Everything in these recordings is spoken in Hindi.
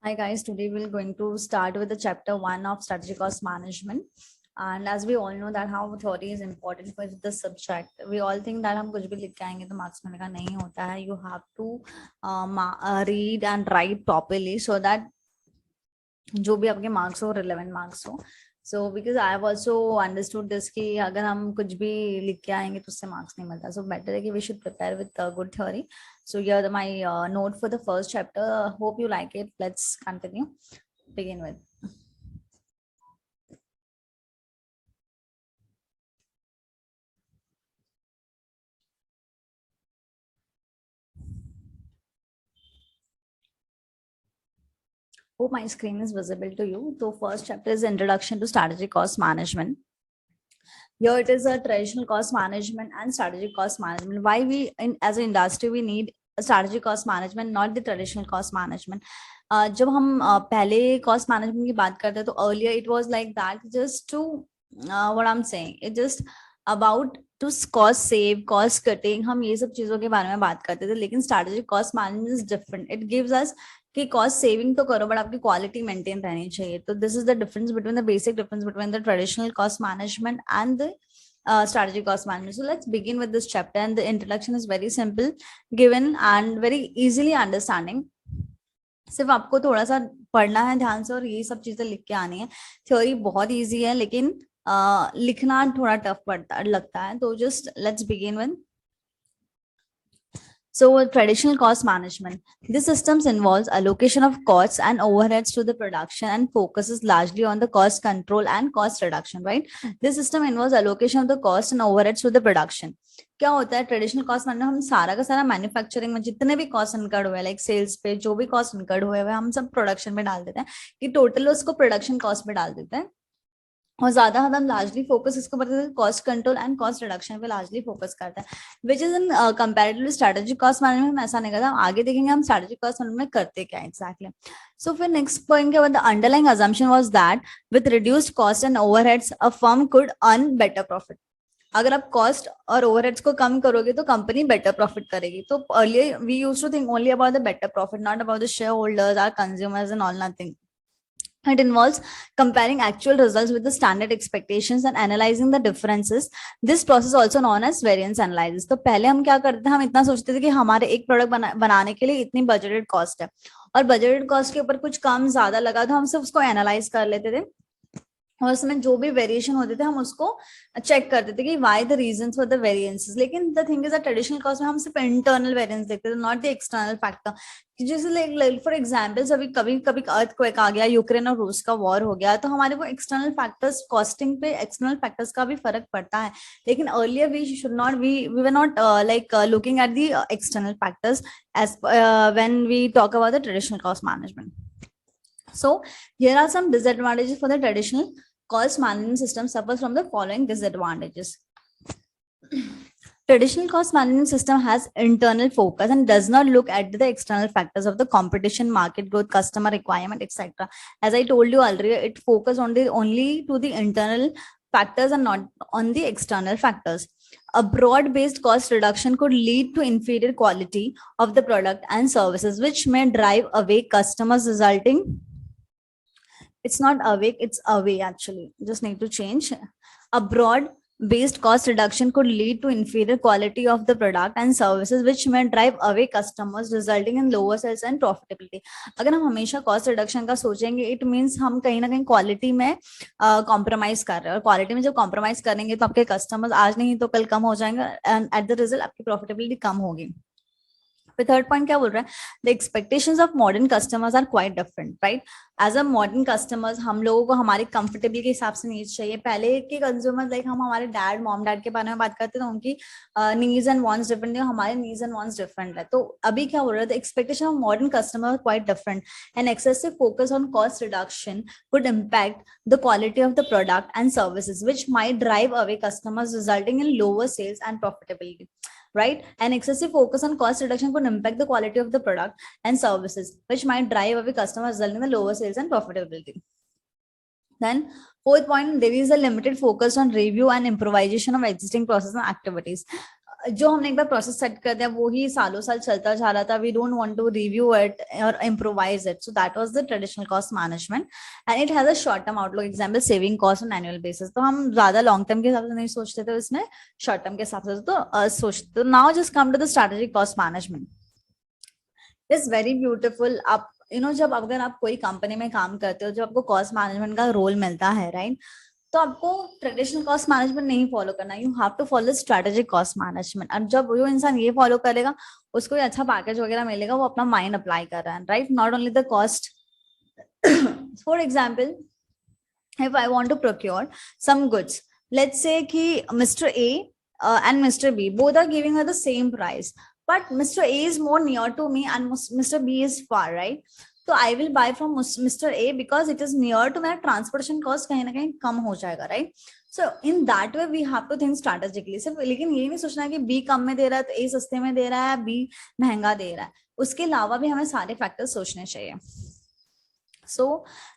Hi guys, today we're going to start with the chapter 1 of strategic cost management. And as we all know that how theory is important for this subject, we all think that हम कुछ भी लिख के आएंगे तो marks मिलेगा, नहीं होता है. You have to read and write properly so that जो भी आपके marks हो relevant marks हो. So because I have also understood this कि अगर हम कुछ भी लिख के आएंगे तो उससे marks नहीं मिलता. So better है कि we should prepare with good theory. So here my note for the first chapter. Hope you like it. Let's continue. Begin with. Hope my screen is visible to you. So first chapter is introduction to strategic cost management. Here it is a traditional cost management and strategic cost management. Why we as an industry we need a strategic cost management, not the traditional cost management. जब हम पहले cost management की बात करते हैं तो earlier it was like that, just to what I'm saying, it just about to cost save, cost cutting, हम ये सब चीजों के बारे में बात करते थे. लेकिन strategic cost management is different. It gives us कि कॉस्ट सेविंग तो करो बट आपकी क्वालिटी मेंटेन रहनी चाहिए. तो this is the difference between the basic difference between the traditional cost management and the strategic cost management. So let's begin with this chapter, and the introduction is very simple, given and very easily understanding. सिर्फ आपको थोड़ा सा पढ़ना है ध्यान से और ये सब चीजें लिख के आनी है. थ्योरी बहुत इजी है लेकिन लिखना थोड़ा टफ पड़ता लगता है. तो just let's begin with. So traditional cost management. This systems involves allocation of costs and overheads to the production and focuses largely on the cost control and cost reduction, right? This system involves allocation of the cost and overheads to the production. क्या होता है ट्रेडिशनल कॉस्ट मैनेजमेंट, हम सारा का सारा मैन्युफैक्चरिंग में जितने भी कॉस्ट इनकर्ड हुए लाइक सेल्स पे जो भी कॉस्ट इनकर्ड हुए हम सब प्रोडक्शन में डाल देते हैं कि टोटल उसको प्रोडक्शन कॉस्ट में डाल देते हैं. और ज्यादा हम लार्जली फोकस इसको करते हैं cost control and cost reduction पे लार्जली फोकस करते हैं, which is in comparatively strategic cost management हम ऐसा नहीं करता. हम आगे देखेंगे हम स्ट्रेटेजिक कॉस्ट मैनेजमेंट में करते क्या एग्जैक्टली. सो फिर नेक्स्ट पॉइंट के बाद the underlying assumption was that with reduced cost and overheads a firm could earn better profit. अगर आप कॉस्ट और ओवरहेड्स को कम करोगे तो कंपनी बेटर प्रॉफिट करेगी. तो earlier we used to think only about the better profit, not about the share holders or consumers and all nothing. It involves comparing actual results with the standard expectations and analyzing the differences. This process also known as variance analysis. तो पहले हम क्या करते थे, हम इतना सोचते थे कि हमारे एक प्रोडक्ट बनाने के लिए इतनी बजटेड कॉस्ट है और बजटेड कॉस्ट के ऊपर कुछ कम ज्यादा लगा तो हम सिर्फ उसको एनालाइज कर लेते थे और उसमें जो भी वेरिएशन होते थे हम उसको चेक करते थे कि why the reasons for the variances. लेकिन the thing is the traditional cost में हम सिर्फ इंटरनल वेरिएंस देखते थे, नॉट द एक्सटर्नल फैक्टर. जैसे लाइक फॉर एग्जांपल्स अभी कभी कभी अर्थक्वेक आ गया, यूक्रेन और रूस का वॉर हो गया, तो हमारे को एक्सटर्नल फैक्टर्स कॉस्टिंग पे एक्सटर्नल फैक्टर्स का भी फर्क पड़ता है. लेकिन earlier we should not we were not like looking at the external factors as when we talk about the traditional cost management. So here are some disadvantages for the traditional cost management system suffers from the following disadvantages. Traditional cost management system has internal focus and does not look at the external factors of the competition, market growth, customer requirement, etc. As I told you earlier, it focuses only to the internal factors and not on the external factors. A broad-based cost reduction could lead to inferior quality of the product and services, which may drive away customers, resulting. It's not awake, it's away actually. Just need to change. A broad based cost reduction could lead to inferior quality of the product and services, which may drive away customers, resulting in lower sales and profitability. अगर हम हमेशा cost reduction का सोचेंगे, it means हम कहीं ना कहीं quality में compromise कर रहे हैं, और quality में जब compromise करेंगे तो आपके customers आज नहीं तो कल कम हो जाएंगे and at the result आपकी profitability कम होगी. थर्ड पॉइंट क्या बोल रहा है, the expectations of modern customers are quite different, right. As a modern customers हम लोगों को हमारे कंफर्टेबल के हिसाब से नीड्स चाहिए. पहले के कंज्यूमर लाइक हम हमारे डैड मॉम डैड के बारे में बात करते थे, उनकी नीड्स एंड वांट्स डिफरेंट है, हमारे नीड्स एंड वांट्स डिफरेंट है. तो अभी क्या बोल रहा है, the expectation of modern customer quite different and excessive focus on cost reduction could impact the quality of the product and services, which might drive away customers, resulting in lower sales and profitability, right? And excessive focus on cost reduction could impact the quality of the product and services, which might drive away customers, resulting in the lower sales and profitability. Then fourth point, there is a limited focus on review and improvisation of existing processes and activities. जो हमने एक बार प्रोसेस सेट कर दिया वो ही सालों साल चलता जा रहा था, we don't want to review it और improvise it, so that was the traditional cost management and it has a short term outlook, example saving cost on annual basis. तो हम ज्यादा लॉन्ग टर्म के हिसाब से नहीं सोचते थे इसमें, शॉर्ट टर्म के हिसाब से तो सोचते। तो now just come to the strategic cost management, is very beautiful. आप जब अगर आप कोई कंपनी में काम करते हो, जब आपको कॉस्ट मैनेजमेंट का रोल मिलता है, राइट, तो आपको ट्रेडिशनल कॉस्ट मैनेजमेंट नहीं फॉलो करना, you have to follow strategic cost management. अब जब जो इंसान ये फॉलो करेगा उसको ये अच्छा पैकेज वगैरह मिलेगा, वो अपना माइंड अप्लाई कर रहा है, right, not only the cost. For example, if I want to procure some goods, let's say ki Mr. A and Mr. B both are giving her the same price, but Mr. A is more near to me and Mr. B is far, right? So I will buy from Mr. A because it is near to my transportation cost कहीं ना कहीं कम हो जाएगा, right? So in that way we have to think strategically. सिर्फ लेकिन ये नहीं सोचना कि B कम में दे रहा है तो A सस्ते में दे रहा है, B महंगा दे रहा है, उसके अलावा भी हमें सारे फैक्टर्स सोचने चाहिए। So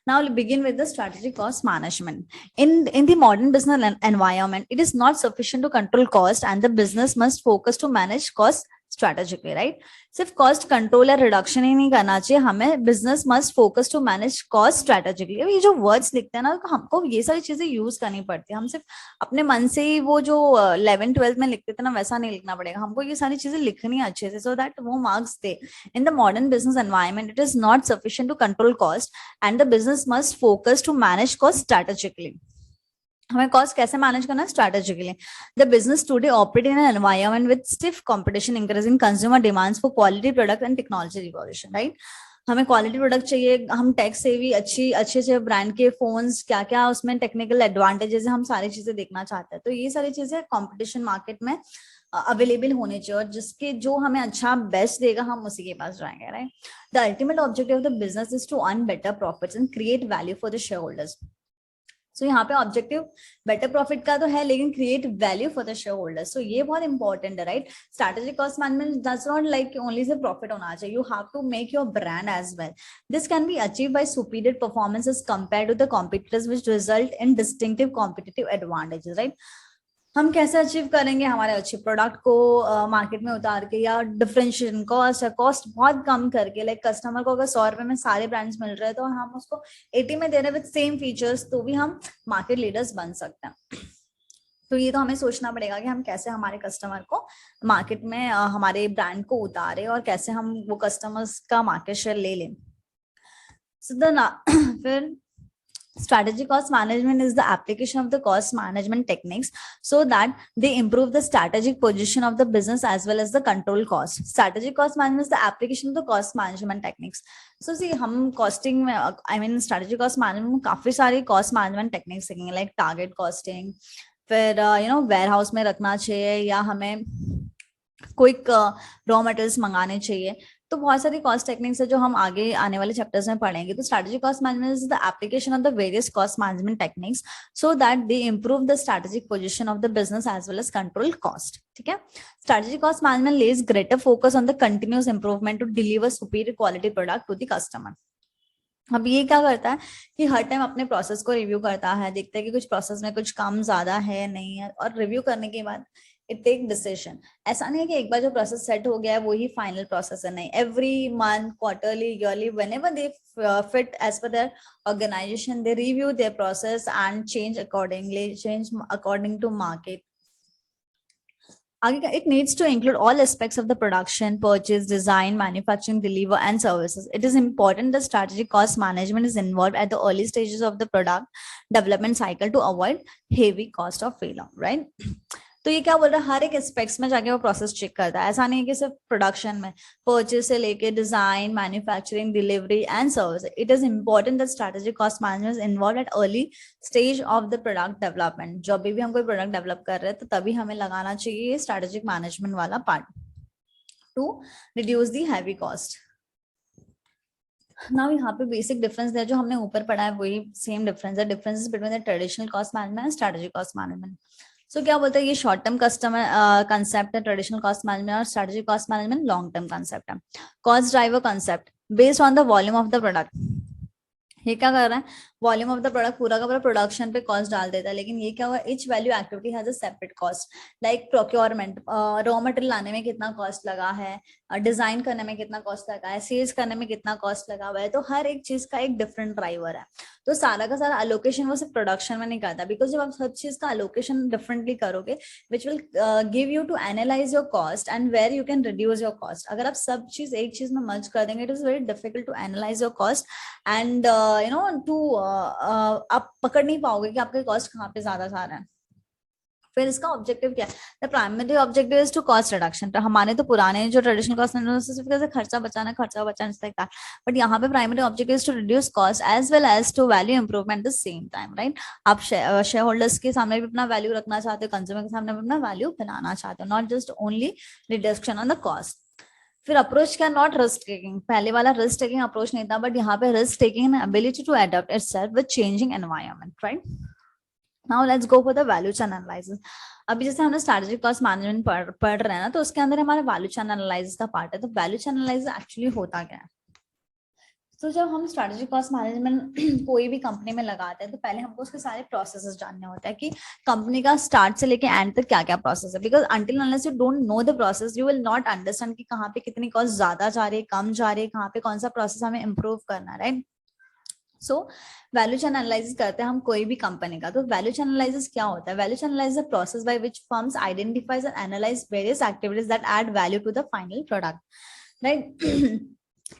now we'll begin with the strategic cost management. In the modern business environment, it is not sufficient to control cost, and the business must focus to manage cost strategically, right? सिर्फ कॉस्ट कंट्रोल या रिडक्शन ही नहीं करना चाहिए, हमें business must focus to manage cost strategically. ये जो वर्ड्स लिखते हैं ना, हमको ये सारी चीजें यूज करनी पड़ती है, हम सिर्फ अपने मन से ही वो जो 11th-12th में लिखते थे ना वैसा नहीं लिखना पड़ेगा, हमको ये सारी चीजें लिखनी है अच्छे से, सो दैट वो मार्क्स दे। In the modern business environment it is not sufficient to control cost and the business must focus to manage cost strategically. हमें कॉस्ट कैसे मैनेज करना है? Strategically. The business today operate in an environment with stiff competition, increasing consumer demands for quality product and technology revolution, right? हमें क्वालिटी प्रोडक्ट चाहिए, हम टेक से भी अच्छे ब्रांड के फोन्स, क्या क्या उसमें टेक्निकल एडवांटेजेस है, हम सारी चीजें देखना चाहते हैं। तो ये सारी चीजें कंपटीशन मार्केट में अवेलेबल होने चाहिए, और जिसके जो हमें अच्छा बेस्ट देगा हम उसी के पास जाएंगे, right? The ultimate objective of the business is to earn better profits and create value for the share holders. So यहाँ पे ऑब्जेक्टिव बेटर प्रॉफिट का तो है, लेकिन create value for the share holders, so ये बहुत इंपॉर्टेंट है, right? Strategic cost management does not like only से प्रॉफिट होना चाहिए, you have to make your brand as well. This can be achieve by superior performance as compared to the competitors which result in distinctive competitive advantages, right? हम कैसे अचीव करेंगे? हमारे अच्छे प्रोडक्ट को मार्केट में उतार के, या डिफरेंशिएशन कॉस्ट बहुत कम करके, लाइक कस्टमर को अगर 100 रुपए में सारे ब्रांड्स मिल रहे हैं तो हम उसको 80 में दे रहे हैं विद सेम फीचर्स, तो भी हम मार्केट लीडर्स बन सकते हैं। तो ये तो हमें सोचना पड़ेगा कि हम कैसे हमारे कस्टमर को मार्केट में हमारे ब्रांड को उतारे और कैसे हम वो कस्टमर्स का मार्केट शेयर ले लें। फिर strategic cost management is the application of the cost management techniques so that they improve the strategic position of the business as well as the control cost. Strategic cost management is the application of the cost management techniques. So see, हम costing में strategic cost management में काफी सारी cost management techniques सीखेंगे, like target costing, फिर warehouse में रखना चाहिए, या हमें क्विक रॉ मटेरियल्स मंगाने चाहिए। तो बहुत सारी कॉस्ट टेक्निक्स है जो हम आगे आने वाले चैप्टर्स में पढ़ेंगे। तो strategic cost management is the application of the various cost management techniques so that they improve the strategic position of the business as well as control cost. ठीक है, strategic cost management lays greater focus on the continuous improvement to deliver superior quality product to the customer. अब ये क्या करता है कि हर टाइम अपने प्रोसेस को रिव्यू करता है, देखता है कि कुछ प्रोसेस में कुछ कम ज्यादा है नहीं है, और रिव्यू करने के बाद इट टेक डिसीजन। ऐसा नहीं है कि एक बार जो प्रोसेस सेट हो गया है वो ही फाइनल प्रोसेस है, नहीं, every month, quarterly, yearly, whenever they fit as per their organization, they review their process and change according to market. आगे का, it needs to include all aspects of the production, purchase, design, manufacturing, deliver, and services. It is important that strategic cost management is involved at the early stages of the product development cycle to avoid heavy cost of failure, right? तो ये क्या बोल रहा है, हर एक एस्पेक्ट्स में जाके वो प्रोसेस चेक करता है। ऐसा नहीं है कि सिर्फ प्रोडक्शन में, परचेज से लेके design, manufacturing, delivery and service. It is important that strategic cost management is involve at early stage of the product development. जब भी हम कोई प्रोडक्ट डेवलप कर रहे हैं तो तभी हमें लगाना चाहिए स्ट्रेटेजिक मैनेजमेंट वाला part two reduce the heavy cost. Now यहाँ पे बेसिक डिफरेंस है जो हमने ऊपर पढ़ा है, वही सेम डिफरेंस है, differences between the traditional cost management and strategic cost management. So क्या बोलते हैं, ये शॉर्ट टर्म कस्टमर कंसेप्ट है ट्रेडिशनल कॉस्ट मैनेजमेंट, और strategic cost management long term concept है। Cost driver concept based on the volume of the product, ये क्या कर रहा है, वॉल्यूम ऑफ द प्रोडक्ट पूरा का पूरा प्रोडक्शन पे कॉस्ट डाल देता है, लेकिन ये क्या हुआ, etch value activity has a separate cost, like procurement, raw material लाने में कितना कॉस्ट लगा है, डिजाइन करने में कितना कॉस्ट लगा है, सेल्स करने में कितना कॉस्ट लगा हुआ है, तो हर एक चीज का एक डिफरेंट ड्राइवर है। तो सारा का सारा अलोकेशन वो सिर्फ प्रोडक्शन में नहीं करता, बिकॉज जब आप हर चीज का अलोकेशन डिफरेंटली करोगे, which will give you to analyse your cost and where you can reduce your cost. अगर आप सब चीज एक चीज में मर्ज कर देंगे, it is very difficult to analyse your cost and you know to आप पकड़ नहीं पाओगे कि आपके कॉस्ट कहाँ पे ज्यादा जा रहे हैं। फिर इसका ऑब्जेक्टिव क्या है, the primary objective is to cost reduction. तो हमारे तो पुराने जो ट्रेडिशनल कॉस्ट सिर्फ कैसे खर्चा बचाना बट यहाँ पे primary objective is to reduce cost as well as to value improvement the same time, right. आप शेयर होल्डर्स के सामने भी अपना वैल्यू रखना चाहते हो, कंज्यूमर के सामने भी अपना वैल्यू बनाना चाहते हो, not just only reduction on the cost. फिर अप्रोच क्या, नॉट रिस्क टेकिंग, पहले वाला रिस्क टेकिंग अप्रोच नहीं था, बट यहाँ पे risk taking ability to adopt itself with changing environment, right. Now let's go for the value chain analysis. अभी जैसे हमने स्ट्रेटेजिक कॉस्ट मैनेजमेंट पढ़ रहे हैं ना, तो उसके अंदर हमारा वैल्यू चेन एनालिसिस का पार्ट है। तो वैल्यू चेन एनालिसिस एक्चुअली होता क्या है, तो जब हम स्ट्रेटेजिक कॉस्ट मैनेजमेंट कोई भी कंपनी में लगाते हैं, तो पहले हमको उसके सारे प्रोसेसेस जानने होते हैं कि कंपनी का स्टार्ट से लेके एंड तक क्या क्या प्रोसेस है, because until unless you don't know the process you will not understand कि कहाँ पे कितनी कॉस्ट ज्यादा जा रही है, कम जा रही है, कहाँ पे कौन सा प्रोसेस हमें इम्प्रूव करना है, right. So value chain analysis करते हैं हम कोई भी कंपनी का। तो वैल्यू चेन एनालिसिस क्या होता है, value chain analysis process by which firms identifies and analyse various activities that add value to the final product, right.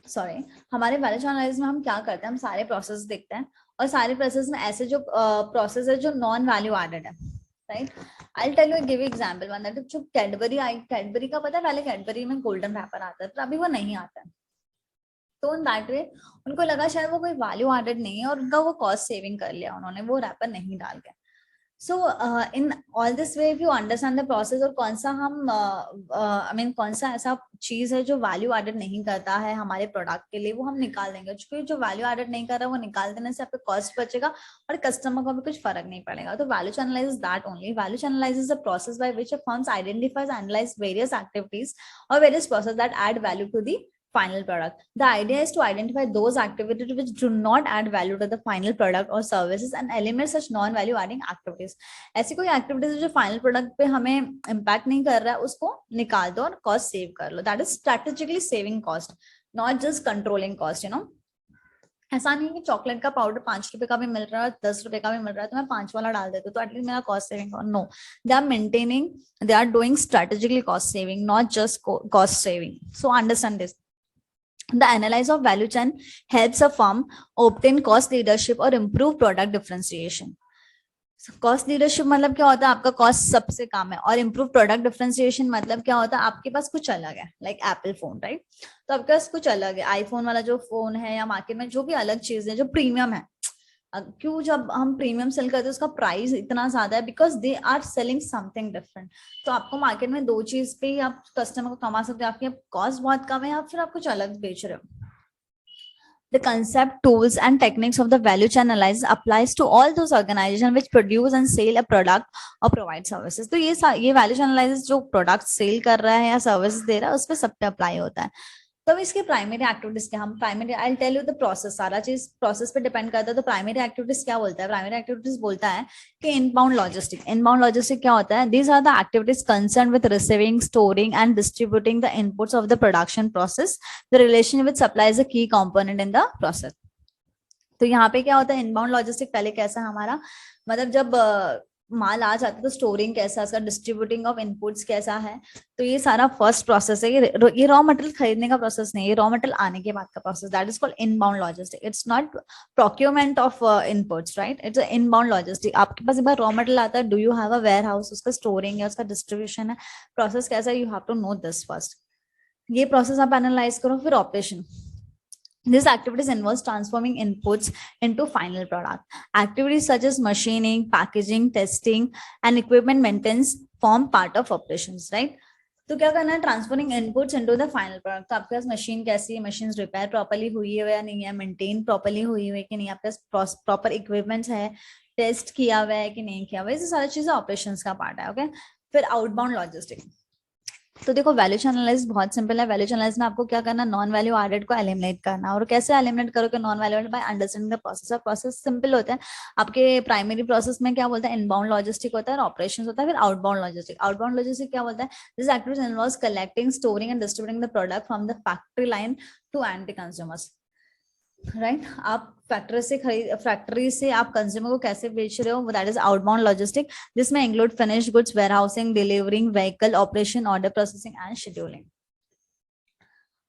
Sorry, हमारे वैल्यू चेन एनालिसिस में हम क्या करते हैं, हम सारे प्रोसेस देखते हैं, और सारे प्रोसेस में ऐसे जो प्रोसेस है जो नॉन वैल्यू एडेड है, right. I tell you give example one that जो कैडबरी आई, कैडबरी का पता है, पहले कैडबरी में गोल्डन रैपर आता है, पर अभी वो नहीं आता है। तो इन दैट वे उनको लगा शायद वो कोई वैल्यू एडेड नहीं है, और उनका वो कॉस्ट सेविंग कर लिया उन्होंने, वो रैपर नहीं डाल के। So in all this way if you understand the process, और कौन सा हम आई मीन कौन सा ऐसा चीज है जो वैल्यू एडेड नहीं करता है हमारे प्रोडक्ट के लिए, वो हम निकाल देंगे, क्योंकि जो वैल्यू एडेड नहीं कर रहा वो निकाल देने से आपका कॉस्ट बचेगा और कस्टमर को भी कुछ फर्क नहीं पड़ेगा। तो value chain analysis that only, value chain analysis is the process by which a firms identifies analyse various activities or various processes that add value to the final product. The idea is to identify those activities which do not add value to the final product or services and eliminate such non-value adding activities. ऐसी कोई एक्टिविटीज जो फाइनल प्रोडक्ट पे हमें इम्पैक्ट नहीं कर रहा है उसको निकाल दो और कॉस्ट सेव कर लो। That is strategically saving cost, not just controlling cost, you know. ऐसा नहीं कि चॉकलेट का पाउडर 5 रुपए का भी मिल रहा है, 10 रुपए का भी मिल रहा है, तो मैं 5 वाला डाल देती हूँ तो एटलीस्ट मेरा cost saving. No, they are maintaining, they are doing strategically cost saving, not just cost saving. So understand this. The analysis of value chain helps a firm obtain cost leadership or improve product differentiation. Cost leadership मतलब क्या होता है, आपका कॉस्ट सबसे कम है, और इम्प्रूव प्रोडक्ट डिफरेंशिएशन मतलब क्या होता है, आपके पास कुछ अलग है, लाइक एप्पल फोन, राइट। तो आपके पास कुछ अलग है, आईफोन वाला जो फोन है या मार्केट में जो भी अलग चीज है जो प्रीमियम है। क्यों, जब हम प्रीमियम सेल करते हैं उसका प्राइस इतना ज्यादा है, because they are selling something different. तो आपको मार्केट में दो चीज पे ही आप कस्टमर को कमा सकते हो, आपकी कॉस्ट बहुत कम है या फिर आप कुछ अलग बेच रहे हो। The concept, tools, and techniques of the value chain analysis applies to all those organizations which produce and sell a product or provide services. तो ये value chain analysis जो product sell कर रहा है या services दे रहा है उस पर सब पे अप्लाई होता है। तो इसके प्राइमरी एक्टिविटीज क्या, हम primary, I tell you the process, सारा चीज प्रोसेस पे डिपेंड करता है। तो प्राइमरी एक्टिविटीज क्या बोलता है, प्राइमरी एक्टिविटीज बोलता है कि इनबाउंड लॉजिस्टिक। इनबाउंड लॉजिस्टिक क्या होता है, these are the activities concern with receiving, storing and distributing the inputs of the production process. The relation with supply is a key component in the process. तो यहाँ पे क्या होता है, इनबाउंड लॉजिस्टिक पहले कैसा हमारा, मतलब जब माल आ जाता है तो स्टोरिंग कैसा, इसका डिस्ट्रीब्यूटिंग ऑफ इनपुट्स कैसा है। तो ये सारा फर्स्ट प्रोसेस है, ये रॉ मटेरियल खरीदने का प्रोसेस नहीं है, रॉ मटेरियल आने के बाद का process, that is called inbound logistic. It's not procurement of inputs, right, it's inbound logistic. आपके पास एक बार रॉ मटेरियल आता है, do you have a warehouse, उसका स्टोरिंग है, उसका डिस्ट्रीब्यूशन है, प्रोसेस कैसा है, you have to know this first. ये प्रोसेस आप एनालाइज करो। फिर operation, these activities involves transforming inputs into final product. Activities such as machining, packaging, testing, and equipment maintenance form part of operations, right? तो क्या करना है, transferring inputs into the final product. तो आपके पास मशीन कैसी है, मशीन रिपेयर प्रॉपर्ली हुई है या नहीं है, मेंटेन प्रॉपर्ली हुई है कि नहीं, आपके पास प्रॉपर इक्विपमेंट्स है, टेस्ट किया हुआ है कि नहीं किया हुआ है, ये सारी चीजें ऑपरेशंस का पार्ट है। ओके, फिर आउटबाउंड लॉजिस्टिक। तो देखो वैल्यू चैनल एनालिसिस बहुत सिंपल है। वैल्यू चैनल एनालिसिस में आपको क्या करना, नॉन वैल्यू एडेड को एलिमिनेट करना। और कैसे एलिमिनेट करोगे non value added? By understanding the process. Process simple होता है। आपके प्राइमरी प्रोसेस में क्या बोलता है, इनबाउंड लॉजिस्टिक होता है और ऑपरेशंस होता है, फिर आउटबाउंड लॉजिस्टिक। आउटबाउंड लॉजिस्टिक क्या बोलता है, this activities involves collecting, storing and distributing the product from the factory line to end consumers, right. आप फैक्ट्री से आप कंज्यूमर को कैसे बेच रहे हो, दैट इज आउटबाउंड लॉजिस्टिक। जिसमें include finish goods, warehousing, delivering, vehicle operation, order processing and scheduling.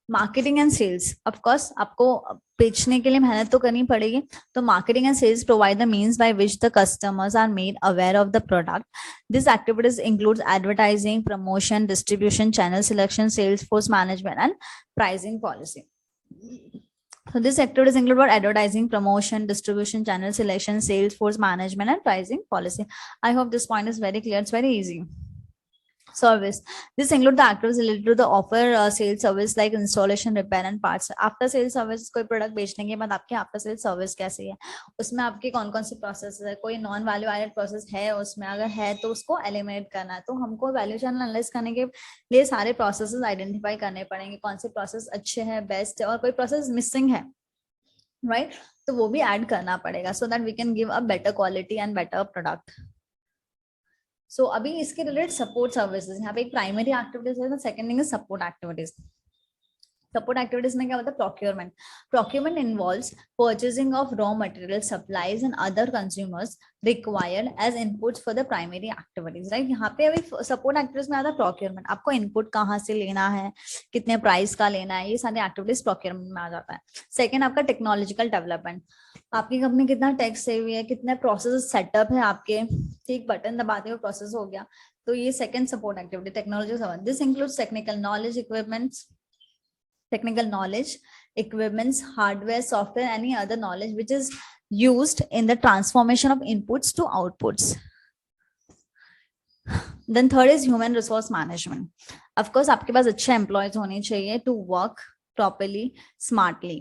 Marketing and sales, of course आपको बेचने के लिए मेहनत तो करनी पड़ेगी। तो marketing and sales provide the means by which the customers are made aware of the product. This activities includes advertising, promotion, distribution, channel selection, sales force management and pricing policy. So these activities include what? Advertising, promotion, distribution, channel selection, sales force management, and pricing policy. I hope this point is very clear. It's very easy. Service. This include the activities related to the offer sales service like installation, repair and parts. After sales service, कोई प्रोडक्ट बेचने के बाद आपके आफ्टर सेल सर्विस कैसी है, उसमें आपके कौन कौन से प्रोसेस है, कोई नॉन वैल्यू एडेड प्रोसेस है उसमें, अगर है तो उसको एलिमिनेट करना है। तो हमको वैल्यू चैनल एनालाइज करने के लिए सारे प्रोसेसेस आइडेंटिफाई करने पड़ेंगे, कौन से प्रोसेस अच्छे हैं, बेस्ट है, और कोई प्रोसेस मिसिंग है, राइट, तो वो भी ऐड करना पड़ेगा so that we can give a better quality and better product. So अभी इसके रिलेटेड सपोर्ट सर्विसेज, यहाँ पे एक प्राइमरी एक्टिविटीज है, second thing is support activities. Support activities में क्या होता है, procurement. Procurement involves purchasing of raw material, supplies and other consumers required as inputs for the primary activities, right. यहाँ पे अभी सपोर्ट एक्टिविटीज में आता है प्रोक्योरमेंट। आपको इनपुट कहाँ से लेना है, कितने प्राइस का लेना है, ये सारी एक्टिविटीज प्रोक्योरमेंट में आ जाता है। सेकेंड आपका टेक्नोलॉजिकल डेवलपमेंट। आपकी कंपनी कितना टेक सेवी है, कितने प्रोसेस सेटअप है आपके, ठीक, बटन दबाते हुए प्रोसेस हो गया, तो ये second support activity technology. This includes technical knowledge, equipments, technical knowledge, equipments, hardware, software, any other knowledge which is used in the transformation of inputs to outputs. Then third is human resource management. Of course आपके पास अच्छे employees होने चाहिए to work properly, smartly.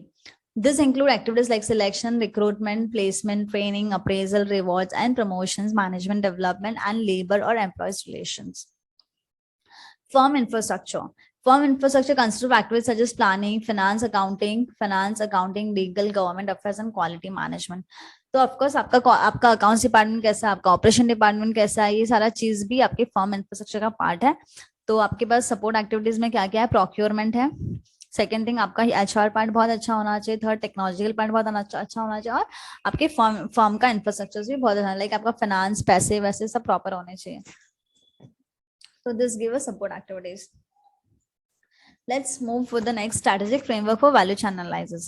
This include activities like selection, recruitment, placement, training, appraisal, rewards and promotions, management development and labor or employees relations. Firm infrastructure. Firm infrastructure consists of activities such as planning, finance, accounting, legal, government affairs and quality management. तो ऑफकोर्स आपका अकाउंट्स डिपार्टमेंट कैसा है, आपका ऑपरेशन डिपार्टमेंट कैसा है, ये सारा चीज भी आपके फर्म इंफ्रास्ट्रक्चर का पार्ट है। तो आपके पास सपोर्ट एक्टिविटीज में क्या क्या है, प्रोक्योरमेंट है, सेकेंड थिंग आपका HR पार्ट बहुत अच्छा होना चाहिए, थर्ड टेक्नोलॉजिकल पार्ट बहुत अच्छा होना चाहिए, और आपके फर्म का इंफ्रास्ट्रक्चर भी बहुत अच्छा, लाइक आपका फाइनेंस, पैसे वैसे सब प्रॉपर होने चाहिए। So this gives us support activities. Let's move for the next strategic framework for value channel analysis.